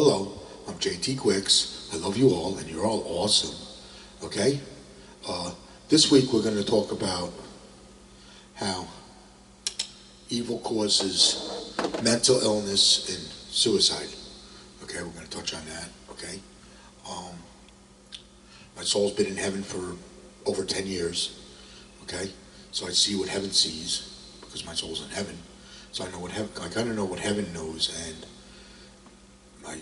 Hello, I'm JT Quicks. I love you all, and you're all awesome. Okay? This week we're going to talk about how evil causes mental illness and suicide. Okay, we're going to touch on that. Okay? My soul's been in heaven for over 10 years. Okay? So I see what heaven sees because my soul's in heaven. So I know what heaven, I kind of know what heaven knows, and I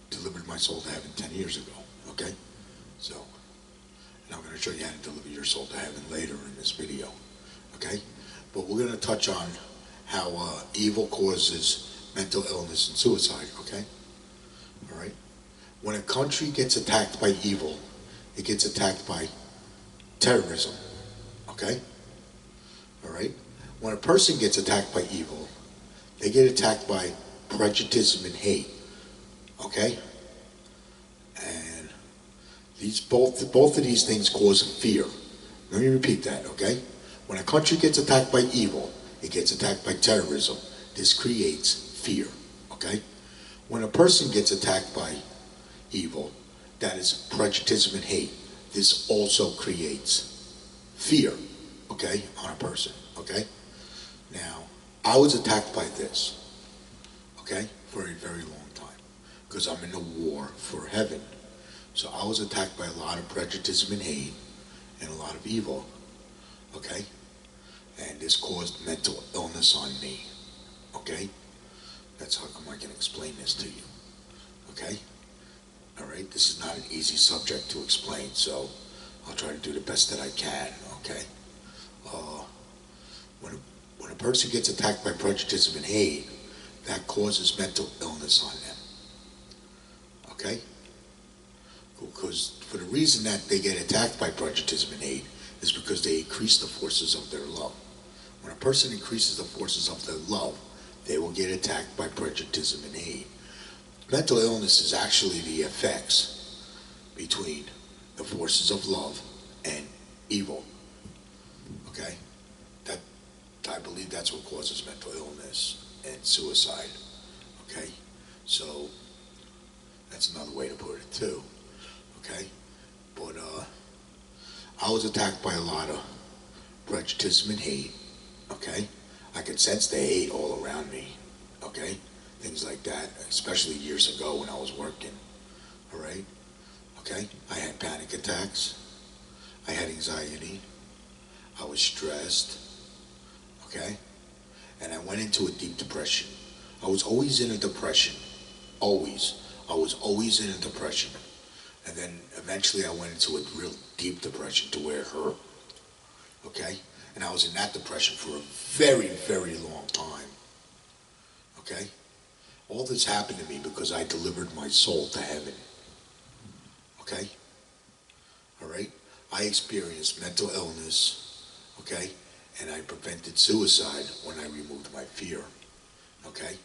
delivered my soul to heaven 10 years ago. Okay? So, and I'm going to show you how to deliver your soul to heaven later in this video. Okay? But we're going to touch on how evil causes mental illness and suicide. Okay? All right? When a country gets attacked by evil, it gets attacked by terrorism. Okay? All right? When a person gets attacked by evil, they get attacked by prejudice and hate. Okay? And these both of these things cause fear. Let me repeat that, okay? When a country gets attacked by evil, it gets attacked by terrorism. This creates fear, okay? When a person gets attacked by evil, that is prejudice and hate. This also creates fear, okay, on a person, okay? Now, I was attacked by this, okay, for a very long time, because I'm in a war for heaven. So I was attacked by a lot of prejudice and hate and a lot of evil, okay? And this caused mental illness on me, okay? That's how come I can explain this to you, okay? All right, this is not an easy subject to explain, so I'll try to do the best that I can, okay? When a person gets attacked by prejudice and hate, that causes mental illness on them, okay? Because for the reason that they get attacked by prejudice and hate is because they increase the forces of their love. When a person increases the forces of their love, they will get attacked by prejudice and hate. Mental illness is actually the effects between the forces of love and evil. Okay? I believe that's what causes mental illness and suicide. Okay? So that's another way to put it too. Okay? But I was attacked by a lot of prejudice and hate. Okay? I could sense the hate all around me. Okay? Things like that, especially years ago when I was working. All right? Okay? I had panic attacks. I had anxiety. I was stressed. Okay? And I went into a deep depression. I was always in a depression. Always. I was always in a depression. And then eventually I went into a real deep depression to where it hurt. Okay? And I was in that depression for a very, very long time. Okay? All this happened to me because I delivered my soul to heaven. Okay? All right? I experienced mental illness, okay? And I prevented suicide when I removed my fear, okay?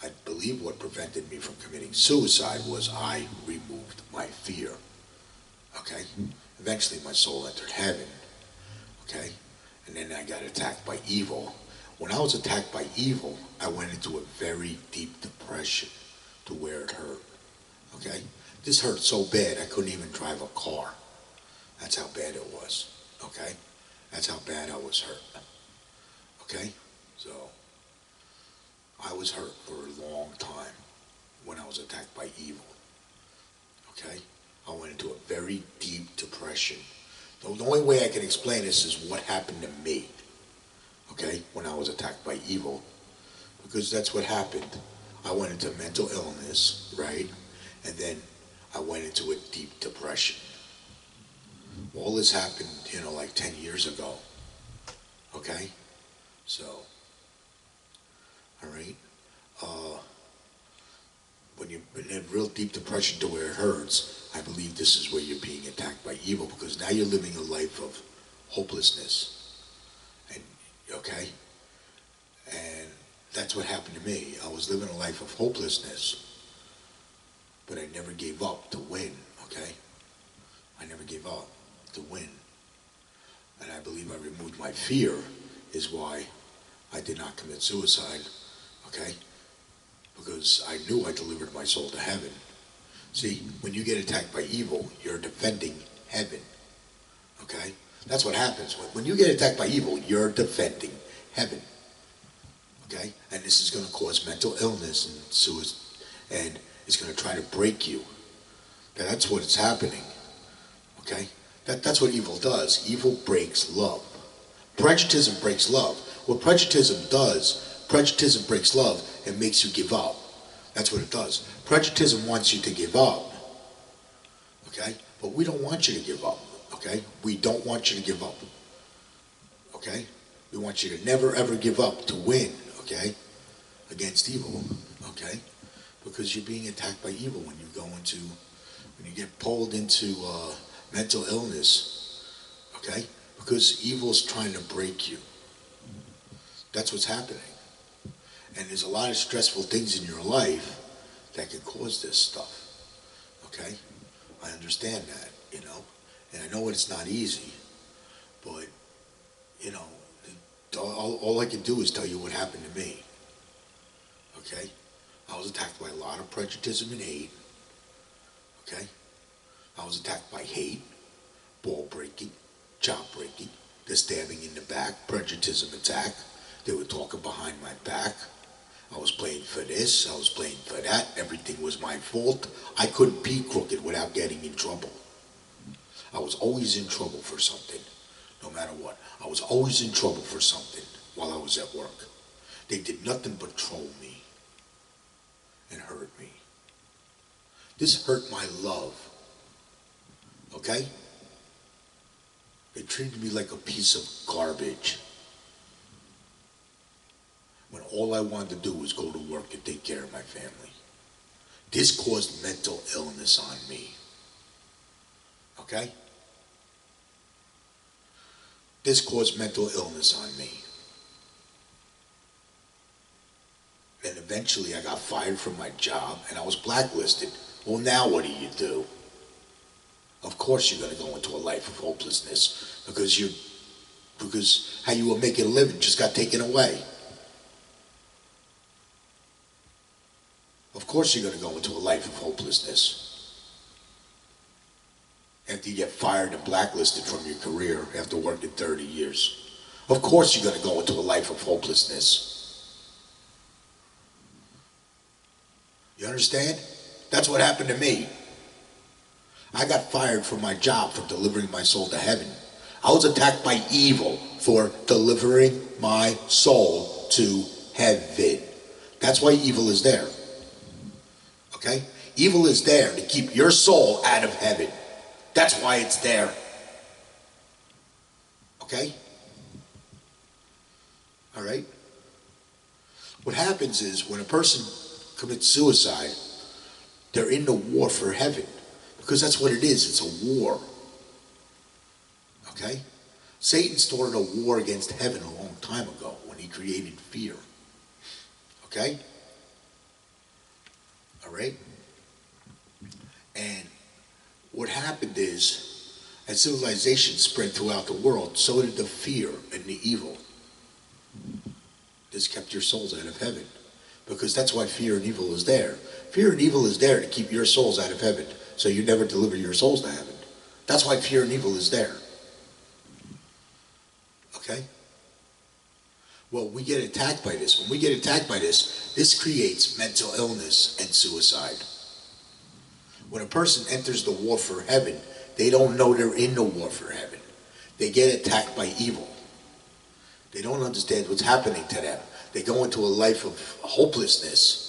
I believe what prevented me from committing suicide was I removed my fear, okay? Eventually my soul entered heaven, okay? And then I got attacked by evil. When I was attacked by evil, I went into a very deep depression to where it hurt, okay? This hurt so bad I couldn't even drive a car. That's how bad it was, okay? That's how bad I was hurt, okay? So, I was hurt for a long time when I was attacked by evil, okay? I went into a very deep depression. The only way I can explain this is what happened to me, okay, when I was attacked by evil, because that's what happened. I went into mental illness, right? And then I went into a deep depression. All this happened, like 10 years ago, okay? So, all right? When you're in a real deep depression to where it hurts, I believe this is where you're being attacked by evil, because now you're living a life of hopelessness, and okay? And that's what happened to me. I was living a life of hopelessness, but I never gave up to win, okay? I never gave up to win. And I believe I removed my fear is why I did not commit suicide, okay? Because I knew I delivered my soul to heaven. See, when you get attacked by evil, you're defending heaven. Okay? That's what happens. When you get attacked by evil, you're defending heaven. Okay? And this is going to cause mental illness and suicide, and it's going to try to break you. That's what's happening. Okay? That's what evil does. Evil breaks love. Prejudice breaks love. What prejudice does, prejudice breaks love and makes you give up. That's what it does. Prejudice wants you to give up. Okay? But we don't want you to give up. Okay? We don't want you to give up. Okay? We want you to never ever give up to win. Okay? Against evil. Okay? Because you're being attacked by evil when you get pulled into mental illness. Okay? Because evil's trying to break you. That's what's happening. And there's a lot of stressful things in your life that can cause this stuff. Okay? I understand that, and I know it's not easy, but, all I can do is tell you what happened to me. Okay? I was attacked by a lot of prejudice and hate. Okay? I was attacked by hate, ball breaking, job breaking, the stabbing in the back, prejudice attack. They were talking behind my back. I was playing for this, I was playing for that. Everything was my fault. I couldn't be crooked without getting in trouble. I was always in trouble for something, no matter what. I was always in trouble for something while I was at work. They did nothing but troll me and hurt me. This hurt my love. Okay? They treated me like a piece of garbage. When all I wanted to do was go to work and take care of my family. This caused mental illness on me. Okay? This caused mental illness on me. And eventually I got fired from my job and I was blacklisted. Well, now what do? Of course you're going to go into a life of hopelessness because how you were making a living just got taken away. Of course you're going to go into a life of hopelessness. After you get fired and blacklisted from your career after working 30 years. Of course you're going to go into a life of hopelessness. You understand? That's what happened to me. I got fired from my job for delivering my soul to heaven. I was attacked by evil for delivering my soul to heaven. That's why evil is there. Okay? Evil is there to keep your soul out of heaven. That's why it's there. Okay? All right? What happens is when a person commits suicide, they're in the war for heaven. Because that's what it is. It's a war. Okay? Satan started a war against heaven a long time ago when he created fear. Okay? All right? And what happened is, as civilization spread throughout the world, so did the fear and the evil. This kept your souls out of heaven. Because that's why fear and evil is there. Fear and evil is there to keep your souls out of heaven, so you never deliver your souls to heaven. That's why fear and evil is there. Okay? Well, we get attacked by this. When we get attacked by this, this creates mental illness and suicide. When a person enters the war for heaven, they don't know they're in the war for heaven. They get attacked by evil. They don't understand what's happening to them. They go into a life of hopelessness.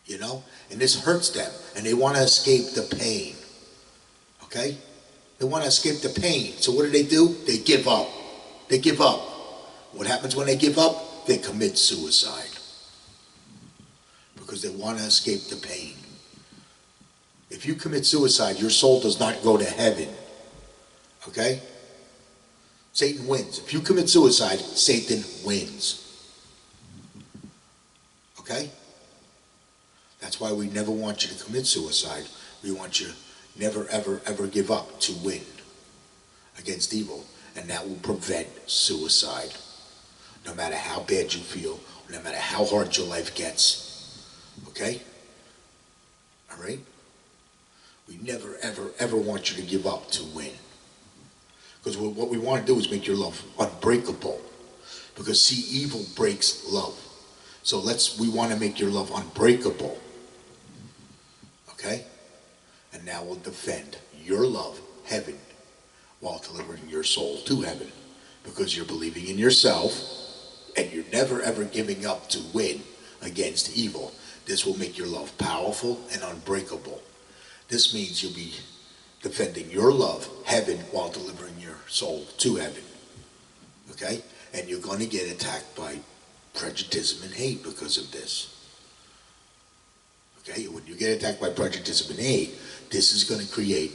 And this hurts them. And they want to escape the pain. Okay? They want to escape the pain. So what do? They give up. They give up. What happens when they give up? They commit suicide. Because they want to escape the pain. If you commit suicide, your soul does not go to heaven. Okay? Satan wins. If you commit suicide, Satan wins. Okay? That's why we never want you to commit suicide. We want you never, ever, ever give up to win against evil. And that will prevent suicide. No matter how bad you feel, no matter how hard your life gets. Okay? All right? We never, ever, ever want you to give up to win. Because what we want to do is make your love unbreakable. Because see, evil breaks love. So we want to make your love unbreakable. Okay? And now we'll defend your love, heaven, while delivering your soul to heaven. Because you're believing in yourself, and you're never ever giving up to win against evil. This will make your love powerful and unbreakable. This means you'll be defending your love, heaven, while delivering your soul to heaven. Okay? And you're going to get attacked by prejudice and hate because of this. Okay? When you get attacked by prejudice and hate, this is going to create,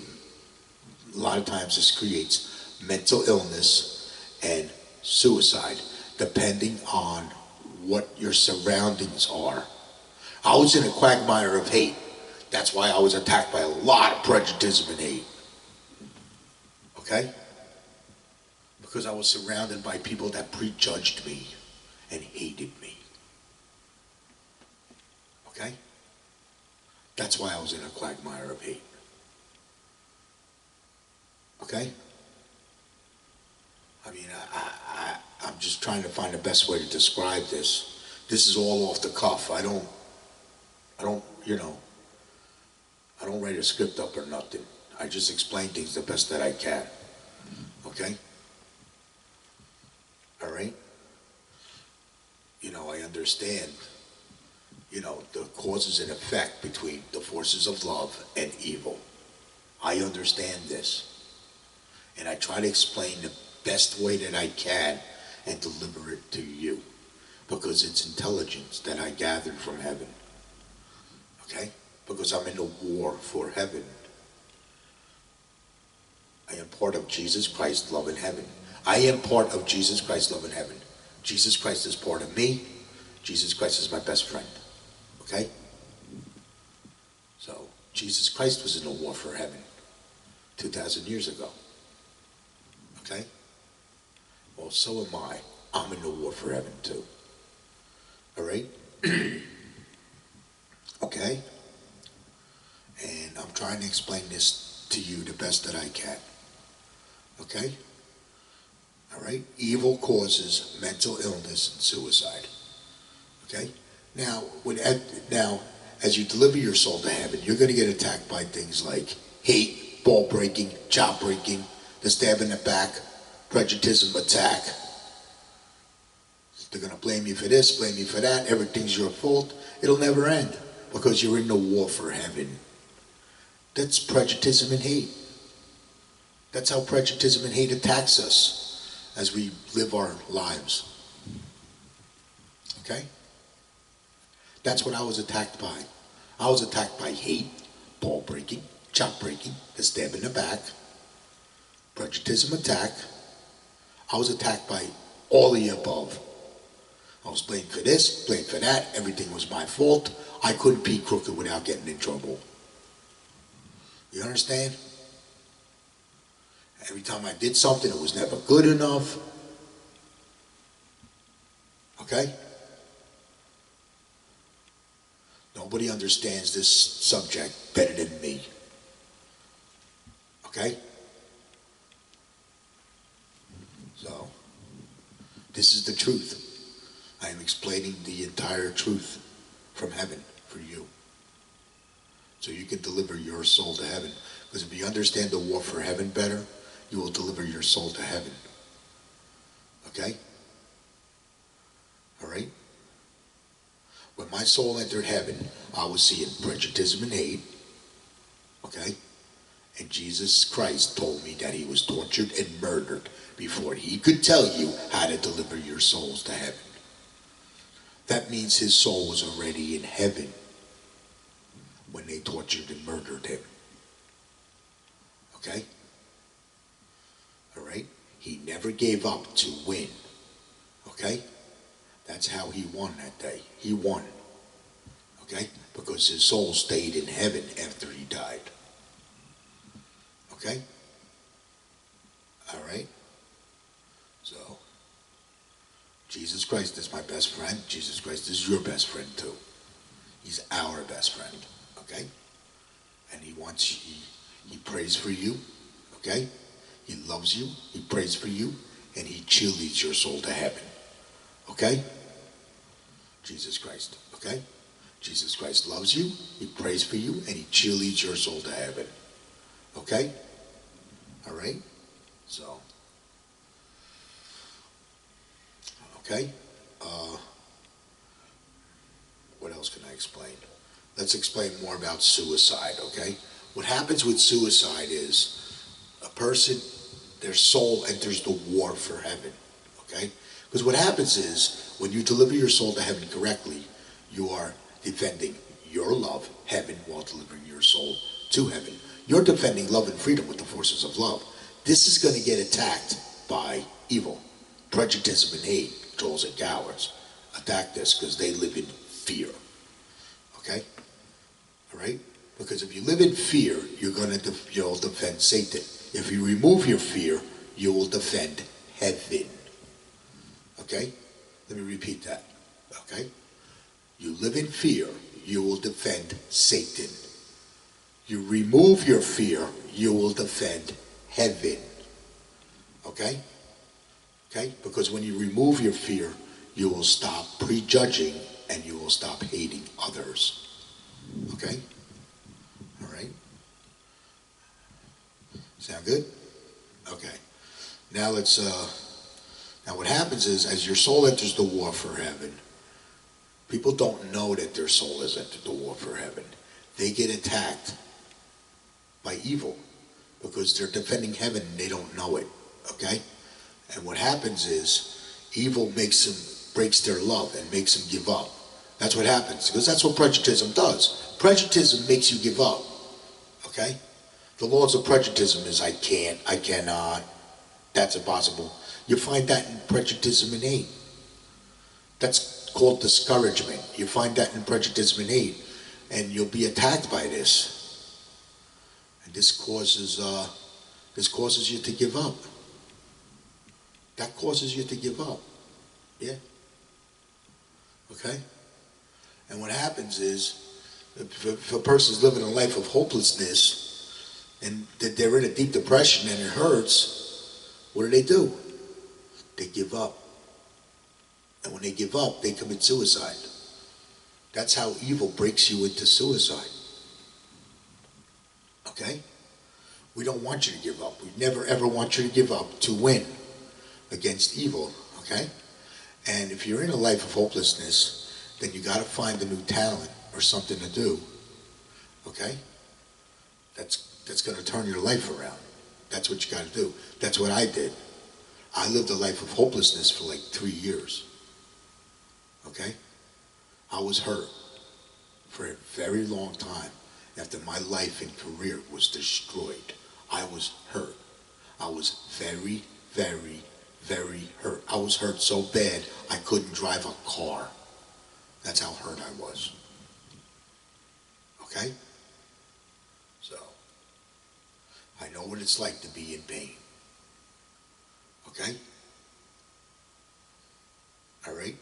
a lot of times this creates mental illness and suicide, depending on what your surroundings are. I was in a quagmire of hate. That's why I was attacked by a lot of prejudice and hate. Okay? Because I was surrounded by people that prejudged me and hated me. Okay? That's why I was in a quagmire of hate. Okay? I mean, I'm just trying to find the best way to describe this. This is all off the cuff. I don't, I don't write a script up or nothing. I just explain things the best that I can. Okay? All right? I understand, the causes and effect between the forces of love and evil. I understand this. And I try to explain the best way that I can and deliver it to you. Because it's intelligence that I gathered from heaven. Okay? Because I'm in a war for heaven. I am part of Jesus Christ, love and heaven. I am part of Jesus Christ, love and heaven. Jesus Christ is part of me. Jesus Christ is my best friend. Okay? So, Jesus Christ was in a war for heaven 2,000 years ago. Okay? Well, so am I. I'm in a war for heaven too. All right? Okay? And I'm trying to explain this to you the best that I can. Okay? All right? Evil causes mental illness and suicide. Okay? Now, as you deliver your soul to heaven, you're going to get attacked by things like hate, ball breaking, jaw breaking, the stab in the back, prejudice attack. They're going to blame you for this, blame you for that. Everything's your fault. It'll never end because you're in the war for heaven. That's prejudice and hate. That's how prejudice and hate attacks us as we live our lives. Okay? That's what I was attacked by. I was attacked by hate, ball breaking, chop breaking, the stab in the back, prejudice attack. I was attacked by all the above. I was blamed for this, blamed for that. Everything was my fault. I couldn't be crooked without getting in trouble. You understand? Every time I did something, it was never good enough. Okay? Nobody understands this subject better than me. Okay? So, this is the truth. I am explaining the entire truth from heaven for you. So you can deliver your soul to heaven. Because if you understand the war for heaven better, you will deliver your soul to heaven. Okay? All right? When my soul entered heaven, I was seeing prejudice and hate. Okay? And Jesus Christ told me that he was tortured and murdered before he could tell you how to deliver your souls to heaven. That means his soul was already in heaven when they tortured and murdered him. Okay? All right? He never gave up to win. Okay? That's how he won that day. He won. Okay? Because his soul stayed in heaven after he died. Okay? All right? So, Jesus Christ is my best friend. Jesus Christ is your best friend too. He's our best friend. Okay? and he prays for you, okay? He loves you, he prays for you, and he cheerleads your soul to heaven, okay? Jesus Christ, okay? Jesus Christ loves you, he prays for you, and he cheerleads your soul to heaven, okay? All right? So, okay? What else can I explain? Let's explain more about suicide, okay? What happens with suicide is a person, their soul enters the war for heaven, okay? Because what happens is when you deliver your soul to heaven correctly, you are defending your love, heaven, while delivering your soul to heaven. You're defending love and freedom with the forces of love. This is going to get attacked by evil, prejudice, and hate, trolls and cowards. Attack this because they live in fear. Okay? All right? Because if you live in fear, you'll defend Satan. If you remove your fear, you will defend heaven. Okay? Let me repeat that. Okay? You live in fear, you will defend Satan. You remove your fear, you will defend heaven. Okay? Okay? Because when you remove your fear, you will stop prejudging and you will stop hating others. Okay? All right? Sound good? Okay. Now now what happens is, as your soul enters the war for heaven, people don't know that their soul has entered the war for heaven. They get attacked by evil because they're defending heaven and they don't know it. Okay? And what happens is evil breaks their love and makes them give up. That's what happens, because that's what prejudice does. Prejudice makes you give up. Okay? The laws of prejudice is I can't, I cannot, that's impossible. You find that in prejudice and hate. That's called discouragement. You find that in prejudice and hate, and you'll be attacked by this. And this causes you to give up. That causes you to give up. Yeah. Okay? And what happens is, if a person's living a life of hopelessness, and they're in a deep depression and it hurts, what do? They give up. And when they give up, they commit suicide. That's how evil breaks you into suicide. Okay? We don't want you to give up. We never ever want you to give up to win against evil. Okay? And if you're in a life of hopelessness, then you got to find a new talent or something to do. Okay? That's going to turn your life around. That's what you got to do. That's what I did. I lived a life of hopelessness for like 3 years. Okay? I was hurt for a very long time after my life and career was destroyed. I was hurt. I was very, very, very hurt. I was hurt so bad I couldn't drive a car. That's how hurt I was. Okay? So, I know what it's like to be in pain. Okay? All right?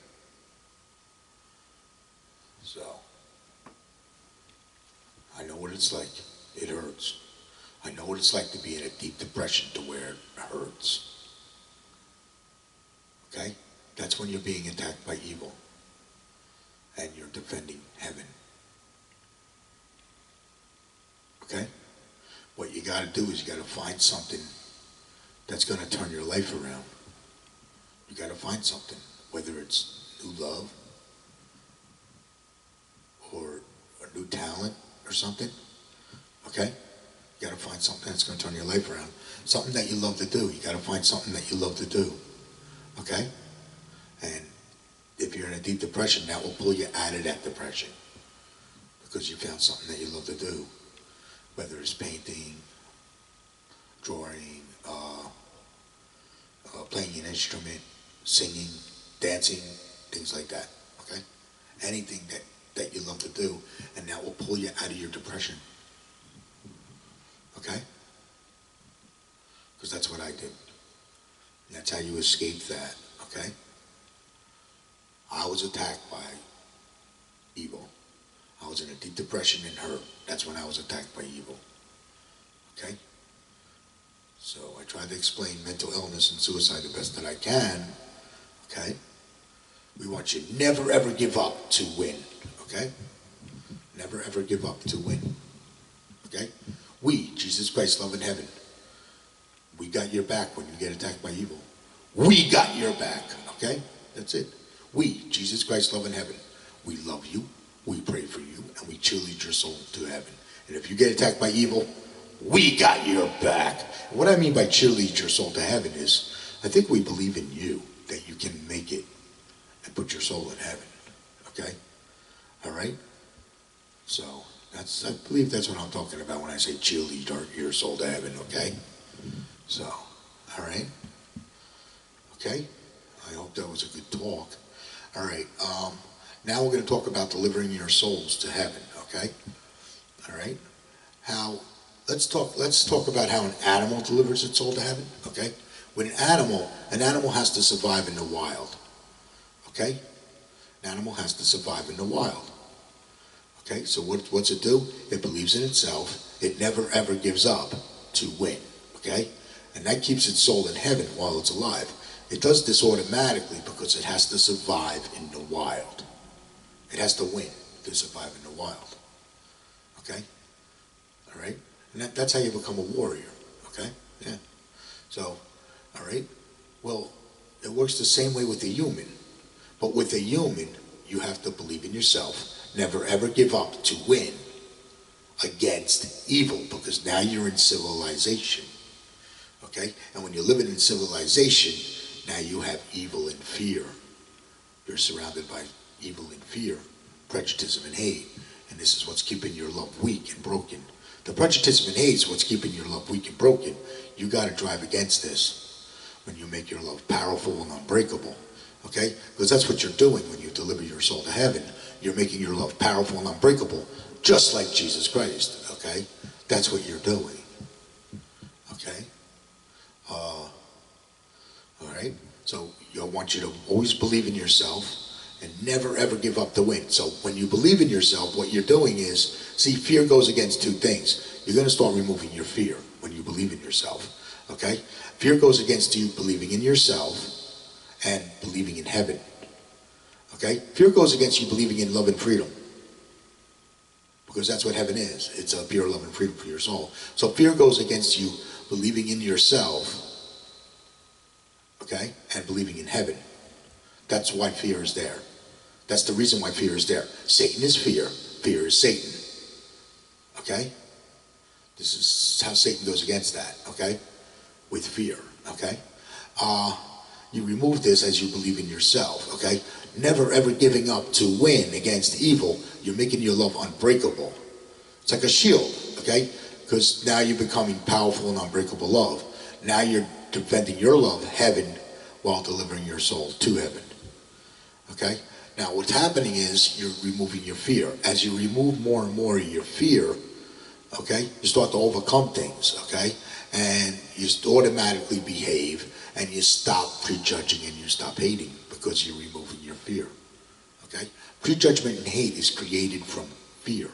So, I know what it's like. It hurts. I know what it's like to be in a deep depression to where it hurts. Okay? That's when you're being attacked by evil. And you're defending heaven. Okay? What you got to do is you got to find something that's going to turn your life around. You got to find something, whether it's new love or a new talent or something. Okay? You got to find something that's going to turn your life around. Something that you love to do. You got to find something that you love to do. Okay? And if you're in a deep depression, that will pull you out of that depression because you found something that you love to do, whether it's painting, drawing, playing an instrument, singing, dancing, things like that. Okay, anything that you love to do, and that will pull you out of your depression. Okay, because that's what I did. And that's how you escape that. Okay. I was attacked by evil. I was in a deep depression and hurt. That's when I was attacked by evil. Okay? So I try to explain mental illness and suicide the best that I can. Okay? We want you to never ever give up to win. Okay? Never ever give up to win. Okay? We, Jesus Christ, Love and Heaven, we got your back when you get attacked by evil. We got your back. Okay? That's it. We, Jesus Christ, Love and Heaven, we love you, we pray for you, and we cheerlead your soul to heaven. And if you get attacked by evil, we got your back. And what I mean by cheerlead your soul to heaven is, I think we believe in you, that you can make it and put your soul in heaven. Okay? All right? So, I believe that's what I'm talking about when I say cheerlead your soul to heaven, okay? So, all right? Okay? I hope that was a good talk. All right, now we're going to talk about delivering your souls to heaven, okay? All right? Let's talk about how an animal delivers its soul to heaven, okay? With an animal has to survive in the wild, okay? An animal has to survive in the wild. Okay, so what's it do? It believes in itself. It never ever gives up to win. Okay? And that keeps its soul in heaven while it's alive. It does this automatically because it has to survive in the wild. It has to win to survive in the wild. Okay? All right? And that's how you become a warrior. Okay? Yeah. So, all right? Well, it works the same way with a human. But with a human, you have to believe in yourself. Never ever give up to win against evil, because now you're in civilization. Okay? And when you're living in civilization, now you have evil and fear. You're surrounded by evil and fear, prejudice and hate. And this is what's keeping your love weak and broken. The prejudice and hate is what's keeping your love weak and broken. You got to drive against this when you make your love powerful and unbreakable. Okay? Because that's what you're doing when you deliver your soul to heaven. You're making your love powerful and unbreakable, just like Jesus Christ, okay? That's what you're doing, okay? All right? So I want you to always believe in yourself and never, ever give up the win. So when you believe in yourself, what you're doing is, see, fear goes against two things. You're going to start removing your fear when you believe in yourself, okay? Fear goes against you believing in yourself and believing in heaven. Okay? Fear goes against you believing in love and freedom. Because that's what heaven is. It's a pure love and freedom for your soul. So fear goes against you believing in yourself, okay, and believing in heaven. That's why fear is there. That's the reason why fear is there. Satan is fear. Fear is Satan. Okay? This is how Satan goes against that, okay? With fear, okay? You remove this as you believe in yourself, okay? Never ever giving up to win against evil. You're making your love unbreakable. It's like a shield, okay? Because now you're becoming powerful and unbreakable love. Now you're defending your love, heaven, while delivering your soul to heaven. Okay? Now what's happening is you're removing your fear. As you remove more and more of your fear, okay, you start to overcome things, okay? And you automatically behave, and you stop prejudging and you stop hating because you're removing your fear, okay? Prejudgment and hate is created from fear.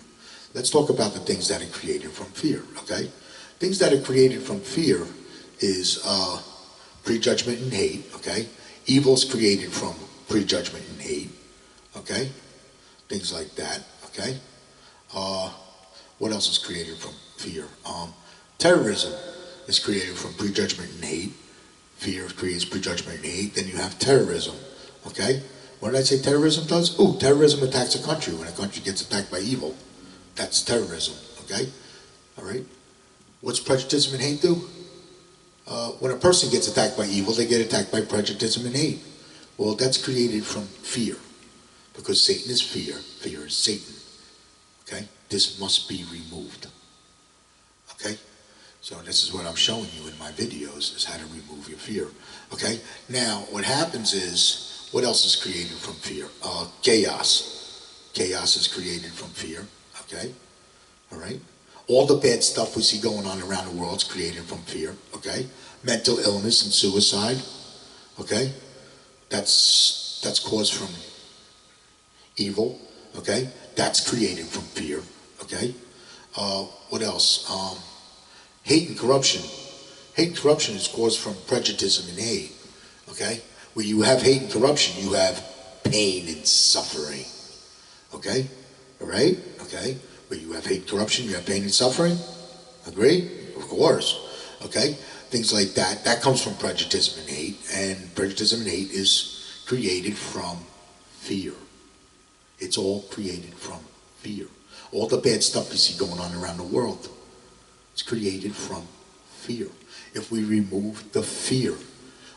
Let's talk about the things that are created from fear, okay? Things that are created from fear is prejudgment and hate, okay? Evil's created from prejudgment and hate, okay? Things like that, okay? What else is created from fear? Terrorism is created from prejudgment and hate. Fear creates prejudgment and hate. Then you have terrorism, okay? What did I say terrorism does? Oh, terrorism attacks a country. When a country gets attacked by evil, that's terrorism, okay? All right? What's prejudice and hate do? When a person gets attacked by evil, they get attacked by prejudice and hate. Well, that's created from fear, because Satan is fear. Fear is Satan, okay? This must be removed, okay? So this is what I'm showing you in my videos, is how to remove your fear, okay? Now, what happens is, what else is created from fear? Chaos. Chaos is created from fear, okay? All right? All the bad stuff we see going on around the world is created from fear, okay? Mental illness and suicide, okay? That's caused from evil. Okay? That's created from fear. Okay? What else? Hate and corruption. Hate and corruption is caused from prejudice and hate. Okay? Where you have hate and corruption, you have pain and suffering. Okay? All right? Okay? Where you have hate and corruption, you have pain and suffering. Agree? Of course. Okay? Things like that. That comes from prejudice and hate. And prejudice and hate is created from fear. It's all created from fear. All the bad stuff you see going on around the world, it's created from fear. If we remove the fear,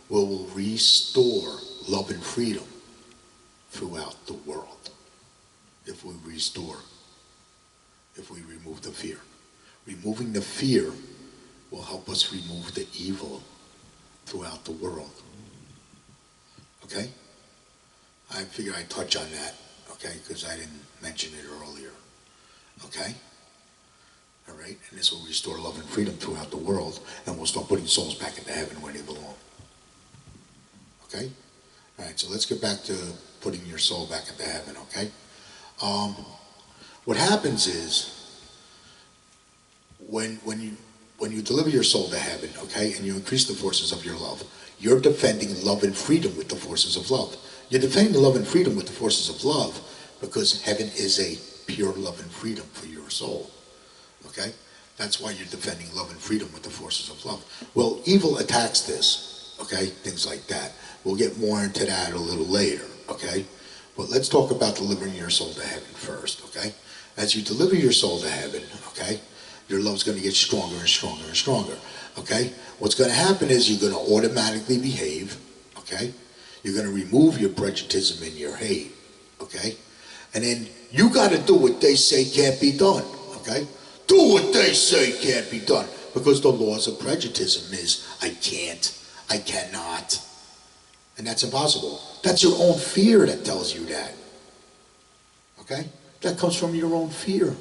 we will restore love and freedom throughout the world. If we remove the fear. Removing the fear will help us remove the evil throughout the world. Okay? I figured I'd touch on that, okay, because I didn't mention it earlier. Okay? All right? And this will restore love and freedom throughout the world, and we'll start putting souls back into heaven where they belong. Okay? All right, so let's get back to putting your soul back into heaven, okay? What happens is, when you deliver your soul to heaven, okay, and you increase the forces of your love, you're defending love and freedom with the forces of love. You're defending love and freedom with the forces of love because heaven is a pure love and freedom for your soul. Okay? That's why you're defending love and freedom with the forces of love. Well, evil attacks this, okay? Things like that. We'll get more into that a little later, okay? But let's talk about delivering your soul to heaven first, okay? As you deliver your soul to heaven, okay, your love's going to get stronger and stronger and stronger, okay? What's going to happen is you're going to automatically behave, okay? You're going to remove your prejudice and your hate, okay? And then you got to do what they say can't be done, okay? Do what they say can't be done. Because the laws of prejudice is, I can't, I cannot. And that's impossible. That's your own fear that tells you that. Okay? That comes from your own fear.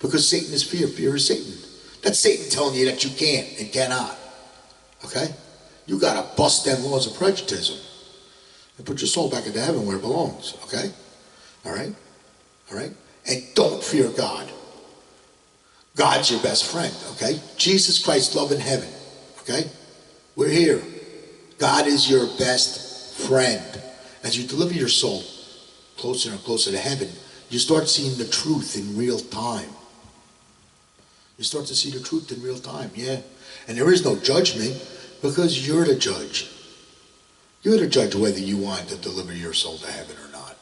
Because Satan is fear. Fear is Satan. That's Satan telling you that you can't and cannot. Okay? You got to bust them laws of prejudice and put your soul back into heaven where it belongs. Okay? All right? All right? And don't fear God. God's your best friend, okay? Jesus Christ, love in heaven, okay? We're here. God is your best friend. As you deliver your soul closer and closer to heaven, you start seeing the truth in real time. You start to see the truth in real time, yeah. And there is no judgment because you're the judge. You're the judge whether you want to deliver your soul to heaven or not,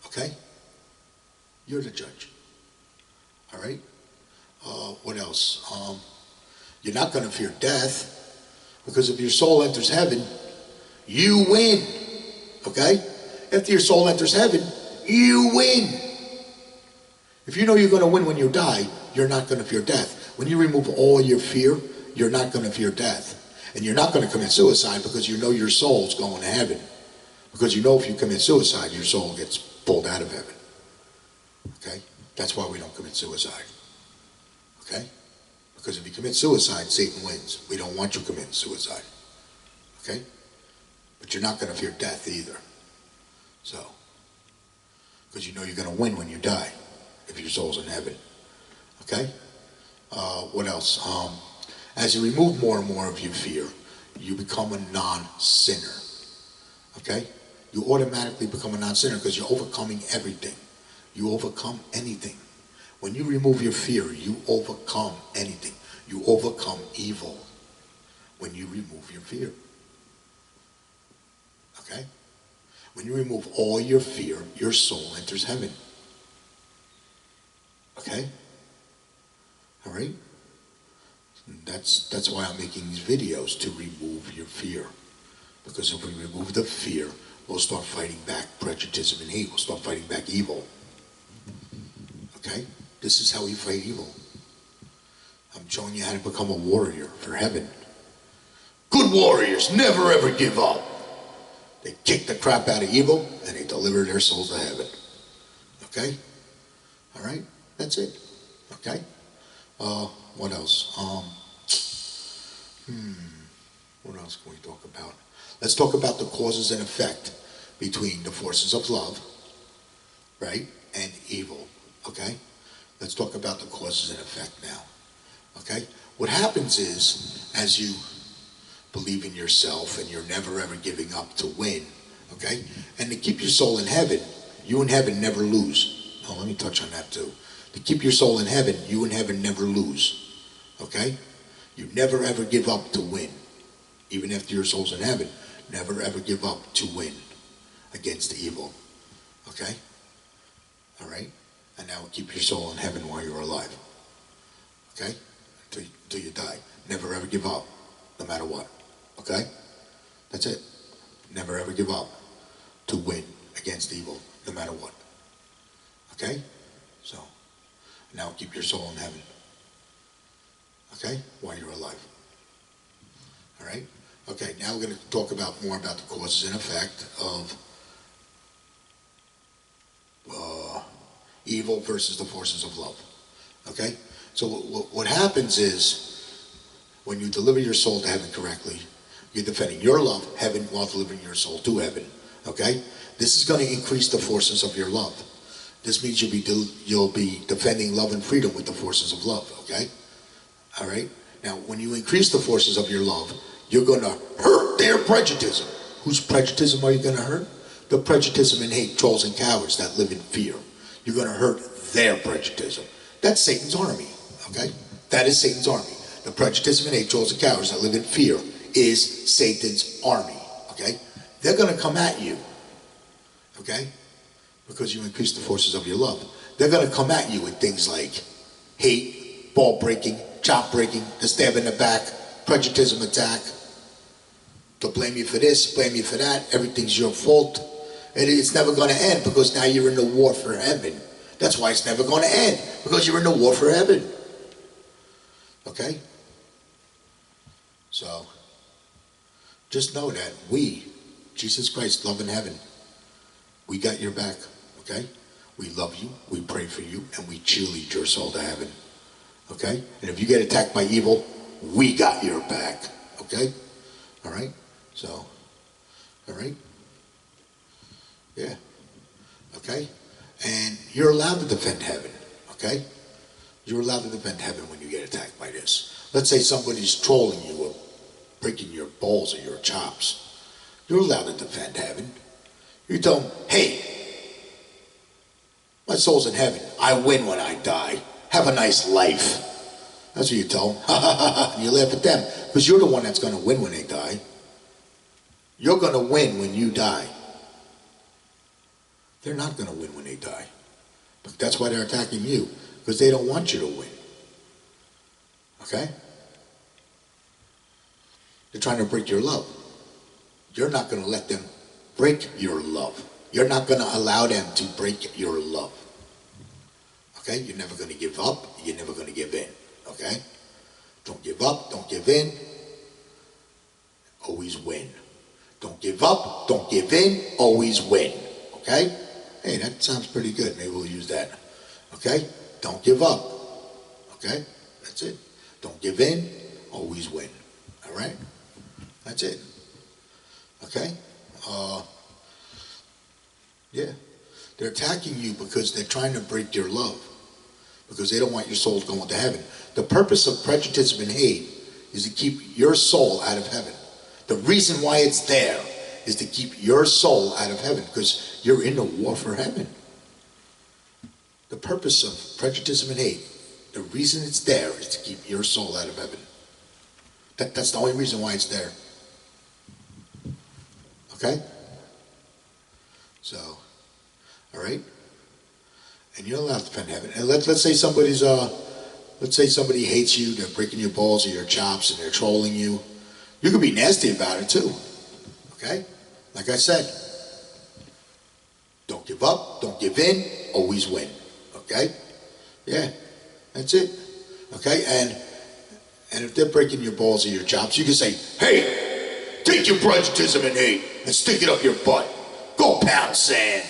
okay? You're the judge, all right? What else? You're not going to fear death because if your soul enters heaven, you win. Okay? After your soul enters heaven, you win. If you know you're going to win when you die, you're not going to fear death. When you remove all your fear, you're not going to fear death. And you're not going to commit suicide because you know your soul's going to heaven. Because you know if you commit suicide, your soul gets pulled out of heaven. Okay? That's why we don't commit suicide. Okay? Because if you commit suicide, Satan wins. We don't want you committing suicide. Okay? But you're not going to fear death either. So, because you know you're going to win when you die, if your soul's in heaven. Okay? What else? As you remove more and more of your fear, you become a non-sinner. Okay? You automatically become a non-sinner because you're overcoming everything. You overcome anything. When you remove your fear, you overcome anything. You overcome evil when you remove your fear. Okay? When you remove all your fear, your soul enters heaven. Okay? All right? That's why I'm making these videos, to remove your fear. Because if we remove the fear, we'll start fighting back prejudice and hate. We'll start fighting back evil. Okay? This is how we fight evil. I'm showing you how to become a warrior for heaven. Good warriors never ever give up. They kick the crap out of evil and they deliver their souls to heaven. Okay? All right? That's it. Okay? What else? What else can we talk about? Let's talk about the causes and effect between the forces of love, right, and evil. Okay? Let's talk about the causes and effect now. Okay? What happens is, as you believe in yourself and you're never ever giving up to win, okay? And to keep your soul in heaven, you in heaven never lose. Oh, let me touch on that too. To keep your soul in heaven, you in heaven never lose. Okay? You never ever give up to win. Even after your soul's in heaven, never ever give up to win against evil. Okay? All right? And now keep your soul in heaven while you're alive. Okay? Till you die. Never ever give up, no matter what. Okay? That's it. Never ever give up to win against evil, no matter what. Okay? So, now keep your soul in heaven. Okay? While you're alive. All right? Okay, now we're going to talk about more about the causes and effect of evil versus the forces of love. Okay? So what happens is, when you deliver your soul to heaven correctly, you're defending your love, heaven, while delivering your soul to heaven. Okay? This is going to increase the forces of your love. This means you'll be defending love and freedom with the forces of love. Okay? All right? Now, when you increase the forces of your love, you're going to hurt their prejudice. Whose prejudice are you going to hurt? The prejudice and hate, trolls and cowards that live in fear. You're going to hurt their prejudice. That's Satan's army. Okay? That is Satan's army. The prejudice and hate, trolls and cowards that live in fear is Satan's army. Okay? They're going to come at you. Okay? Because you increase the forces of your love. They're going to come at you with things like hate, ball breaking, chop breaking, the stab in the back, prejudice attack. They'll blame you for this, blame you for that. Everything's your fault. And it's never going to end because now you're in the war for heaven. That's why it's never going to end, because you're in the war for heaven. Okay? So, just know that we, Jesus Christ, Love and Heaven, we got your back. Okay? We love you, we pray for you, and we cheerlead your soul to heaven. Okay? And if you get attacked by evil, we got your back. Okay? All right? So, all right? Yeah. Okay? And you're allowed to defend heaven. Okay? You're allowed to defend heaven when you get attacked by this. Let's say somebody's trolling you or breaking your balls or your chops. You're allowed to defend heaven. You tell them, hey, my soul's in heaven. I win when I die. Have a nice life. That's what you tell them. And you laugh at them, because you're the one that's going to win when they die. You're going to win when you die. They're not going to win when they die. But that's why they're attacking you, because they don't want you to win. Okay? They're trying to break your love. You're not going to let them break your love. You're not going to allow them to break your love. Okay? You're never going to give up. You're never going to give in. Okay? Don't give up. Don't give in. Always win. Don't give up. Don't give in. Always win. Okay? Hey, that sounds pretty good. Maybe we'll use that. Okay? Don't give up. Okay? That's it. Don't give in. Always win. All right? That's it. Okay? Yeah. They're attacking you because they're trying to break your love. Because they don't want your soul going to heaven. The purpose of prejudice and hate is to keep your soul out of heaven. The reason why it's there is to keep your soul out of heaven, because you're in the war for heaven. The purpose of prejudice and hate, the reason it's there is to keep your soul out of heaven. That's the only reason why it's there. Okay? So, all right? And you're allowed to defend heaven. And let's say somebody hates you, they're breaking your balls or your chops, and they're trolling you. You can be nasty about it too. Okay? Like I said, don't give up, don't give in, always win. Okay? Yeah, that's it. Okay? And if they're breaking your balls or your chops, you can say, hey, take your prejudice and hate and stick it up your butt. Go pound sand.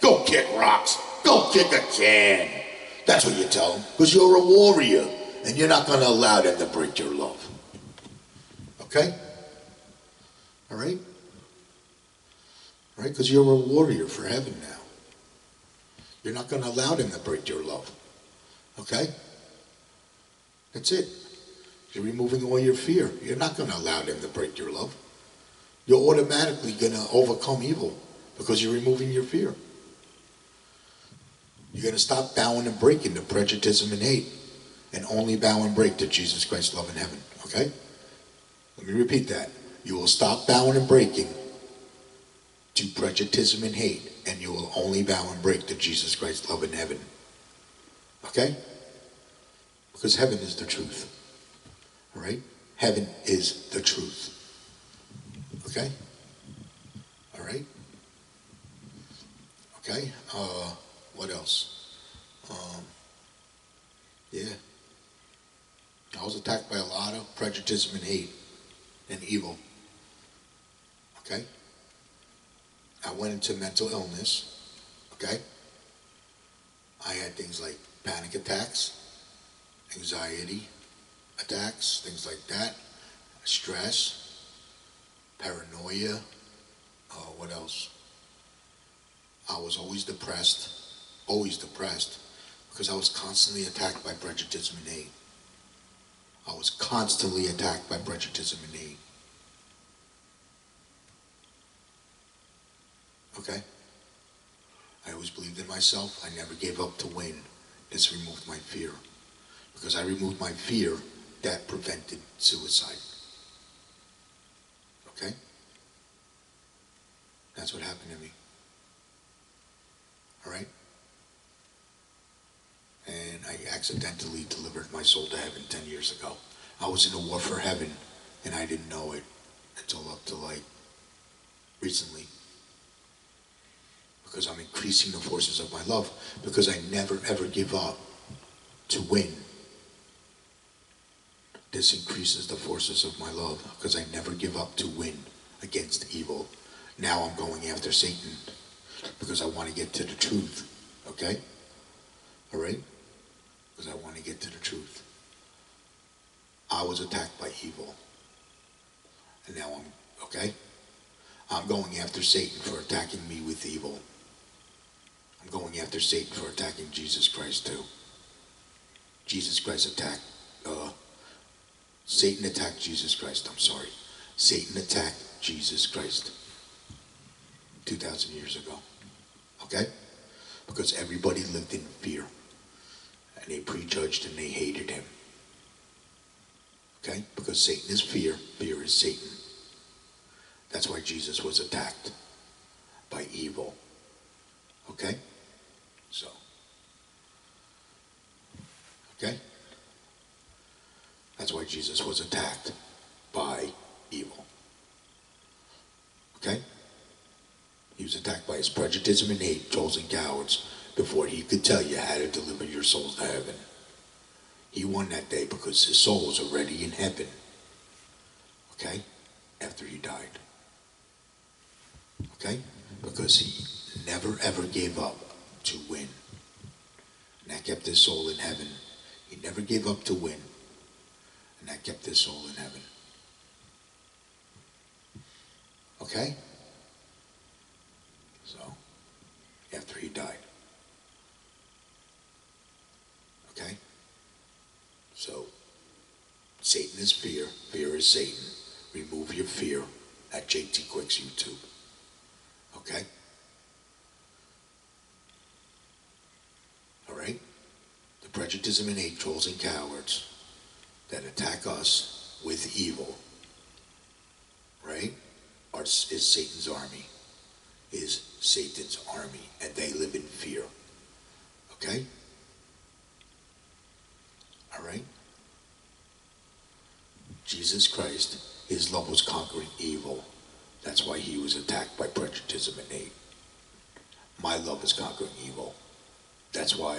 Go kick rocks. Go kick a can. That's what you tell them, because you're a warrior, and you're not going to allow them to break your love. Okay? All right? All right? Because you're a warrior for heaven now. You're not going to allow them to break your love. Okay? That's it. You're removing all your fear. You're not going to allow them to break your love. You're automatically going to overcome evil because you're removing your fear. You're going to stop bowing and breaking to prejudice and hate and only bow and break to Jesus Christ, love, and heaven. Okay? Let me repeat that. You will stop bowing and breaking to prejudice and hate, and you will only bow and break to Jesus Christ, love, and heaven. Okay? Because heaven is the truth. All right? Heaven is the truth. Okay? All right? Okay? What else? Yeah. I was attacked by a lot of prejudice and hate and evil. Okay? I went into mental illness. Okay? I had things like panic attacks, anxiety attacks, things like that, stress, paranoia, what else? I was always depressed, because I was constantly attacked by prejudice and hate. I was constantly attacked by prejudice and hate. Okay? I always believed in myself. I never gave up to win. This removed my fear. Because I removed my fear, that prevented suicide. Okay? That's what happened to me. All right? And I accidentally delivered my soul to heaven 10 years ago. I was in a war for heaven, and I didn't know it until up to recently. Because I'm increasing the forces of my love. Because I never ever give up to win. This increases the forces of my love. Because I never give up to win against evil. Now I'm going after Satan. Because I want to get to the truth. Okay? All right? Because I want to get to the truth. I was attacked by evil. And now I'm going after Satan for attacking me with evil. I'm going after Satan for attacking Jesus Christ too. Jesus Christ attacked, Satan attacked Jesus Christ, Satan attacked Jesus Christ 2,000 years ago. Okay? Because everybody lived in fear. And they prejudged and they hated him. Okay? Because Satan is fear. Fear is Satan. That's why Jesus was attacked by evil. Okay? So. Okay? That's why Jesus was attacked by evil. Okay? He was attacked by his prejudice and hate, trolls and cowards, before he could tell you how to deliver your souls to heaven. He won that day because his soul was already in heaven. Okay? After he died. Okay? Because he never ever gave up to win. And that kept his soul in heaven. He never gave up to win. And that kept his soul in heaven. Okay? So, after he died. Okay? So, Satan is fear. Fear is Satan. Remove your fear at JT Quick's YouTube. Okay? All right? The prejudice and hate, trolls and cowards that attack us with evil, right, is Satan's army. Is Satan's army. And they live in fear. Okay? All right? Jesus Christ, his love was conquering evil. That's why he was attacked by prejudice and hate. My love is conquering evil. That's why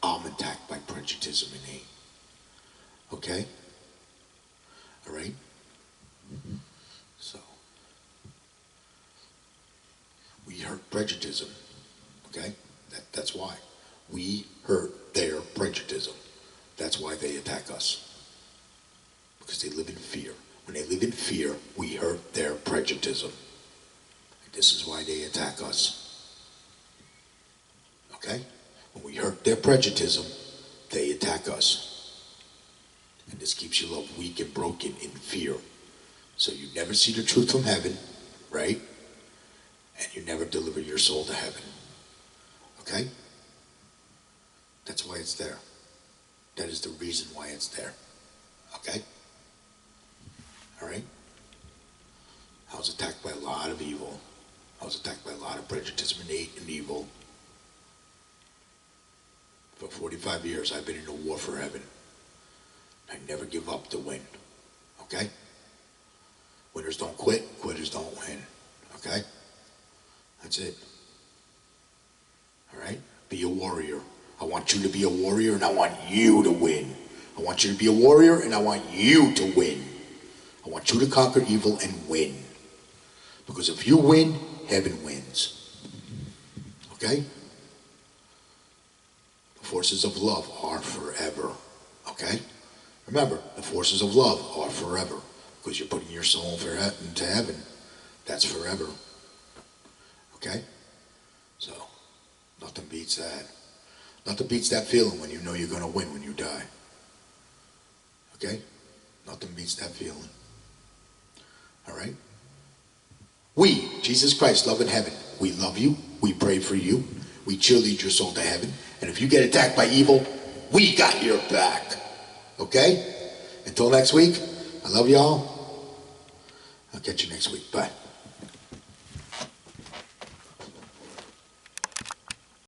I'm attacked by prejudice and hate. Okay? All right? So, we hurt prejudice. Okay? That's why. We hurt their prejudice. That's why they attack us. Because they live in fear. When they live in fear, we hurt their prejudice. This is why they attack us. Okay? Okay? When we hurt their prejudice, they attack us. And this keeps your love weak and broken in fear. So you never see the truth from heaven, right? And you never deliver your soul to heaven. Okay? That's why it's there. That is the reason why it's there. Okay? All right? I was attacked by a lot of evil. I was attacked by a lot of prejudice and hate and evil. For 45 years, I've been in a war for heaven. I never give up to win. Okay? Winners don't quit. Quitters don't win. Okay? That's it. All right? Be a warrior. I want you to be a warrior, and I want you to win. I want you to be a warrior, and I want you to win. I want you to conquer evil and win. Because if you win, heaven wins. Okay? The forces of love are forever. Okay? Remember, the forces of love are forever. Because you're putting your soul into heaven. That's forever. Okay? So, nothing beats that. Nothing beats that feeling when you know you're going to win when you die. Okay? Nothing beats that feeling. All right? We, Jesus Christ, Love and Heaven, we love you. We pray for you. We cheerlead your soul to heaven. And if you get attacked by evil, we got your back. Okay? Until next week, I love y'all. I'll catch you next week. Bye.